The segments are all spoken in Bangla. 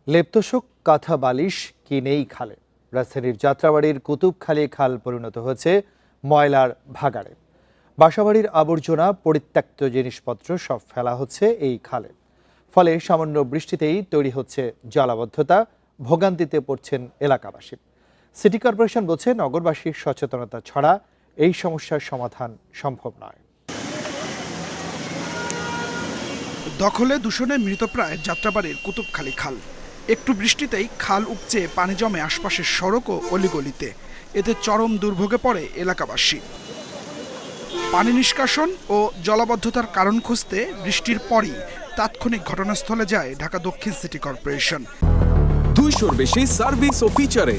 লেপ্তশোক কাঁথা বালিশ কি নেই খালে। রাজধানীর যাত্রাবাড়ির কুতুবখালী খাল পরিণত হয়েছে ময়লার ভাগাড়ে। বাসাবাড়ির আবর্জনা, পরিত্যক্ত জিনিসপত্র সব ফেলা হচ্ছে এই খালে। ফলে সামান্য বৃষ্টিতেই তৈরি হচ্ছে জলাবদ্ধতা, ভোগান্তিতে পড়ছেন এলাকাবাসী। সিটি কর্পোরেশন বলছে, নগরবাসীর সচেতনতা ছাড়া এই সমস্যার সমাধান সম্ভব নয়। দখলে দূষণে মৃতপ্রায় যাত্রাবাড়ির কুতুবখালী খাল। একটু বৃষ্টিতেই খাল উপচে পানি জমে আশপাশের সড়ক ও অলিগলিতে। এতে চরম দুর্ভোগে পড়ে এলাকাবাসী। পানি নিষ্কাশন ও জলাবদ্ধতার কারণ খুঁজতে বৃষ্টির পরই তাৎক্ষণিক ঘটনাস্থলে যায় ঢাকা দক্ষিণ সিটি কর্পোরেশন। 200-র বেশি সার্ভিস ও ফিচারে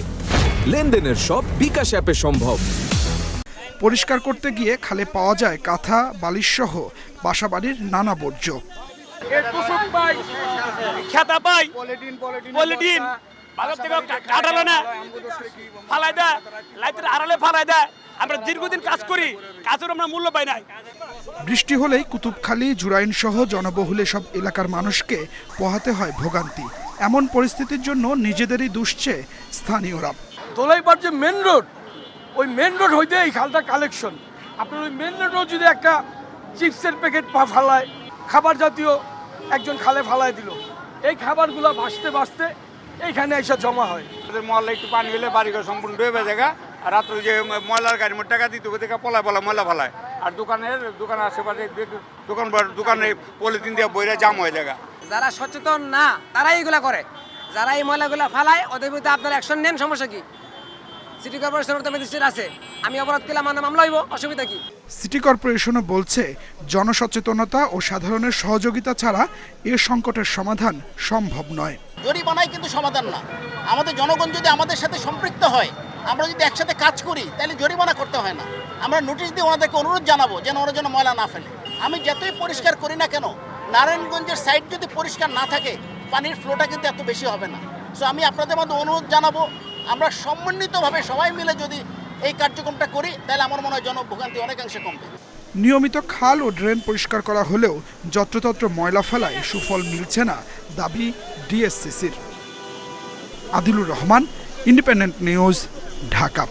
লেনদেনের সব বিকাশ অ্যাপে সম্ভব। পরিষ্কার করতে গিয়ে খালে পাওয়া যায় কাঁথা, বালিশ সহ বাসাবাড়ির নানা বর্জ্য। আমরা দীর্ঘদিন কাজ করি, কাজের আমরা মূল্য পাই নাই। বৃষ্টি হলেই কুতুবখালী, জুরাইন সহ জনবহুল সব এলাকার মানুষকে পোহাতে হয় ভোগান্তি। এমন পরিস্থিতির জন্য নিজেদেরই দুষছে স্থানীয়রা। দোলাইপাড় যে মেন রোড, ওই মেন রোড হইতে এই খালটা কালেকশন। আপনার ওই মেন রোডও যদি একটা চিপসের প্যাকেট ফালায়, খাবার জাতীয় একজন খালে ফালায় দিল, এই খাবারগুলো ভাসতে ভাসতে এইখানে এসে জমা হয়। মহল্লা একটু পানি হলে বাড়িঘর সম্পূর্ণ ডুবে জায়গা। আর রাত্রে যে ময়লার গাড়ি মোট টাকা দিতে দেখা পলায় ময়লা ফেলায়। আর দোকানের আশেপাশে দোকানে পলিথিন দিয়ে বইরা জাম হয়ে জায়গা। যারা সচেতন না তারাই এগুলা করে, যারা এই ময়লাগুলা ফালায় ওদের বিরুদ্ধে আপনারা অ্যাকশন নেন। সমস্যা কি? সিটি কর্পোরেশনের তো ম্যাজিস্ট্রেট আছে, আমি অপরাধ করলে আমার মামলা হইব, অসুবিধা কি? সিটি কর্পোরেশনও বলছে, জনসচেতনতা ও সাধারণের সহযোগিতা ছাড়া এ সংকটের সমাধান সম্ভব নয়। জরিমানাই কিন্তু সমাধান না। আমাদের জনগণ যদি আমাদের সাথে সম্পৃক্ত হয়, আমরা যদি একসাথে কাজ করি, তাহলে জরিমানা করতে হয় না। আমরা নোটিশ দিয়ে ওনাদেরকে অনুরোধ জানাবো যেন ওরা যেন ময়লা না ফেলে। আমি যতই পরিষ্কার করি না কেন, নারায়ণগঞ্জের সাইড যদি পরিষ্কার না থাকে, পানির ফ্লোটা কিন্তু এত বেশি হবে না। সো আমি আপনাদের মধ্যে অনুরোধ জানাবো, আমরা সমন্বিতভাবে সবাই মিলে যদি এই কার্যক্রমটা করি, তাহলে আমার মনে হয় জনভোগান্তি অনেকাংশে কমবে। নিয়মিত খাল ও ড্রেন পরিষ্কার করা হলেও যত্রতত্র ময়লা ফেলায় সুফল মিলছে না, দাবি ডিএসসিসির। Adilur Rahman, independent news, Dhaka.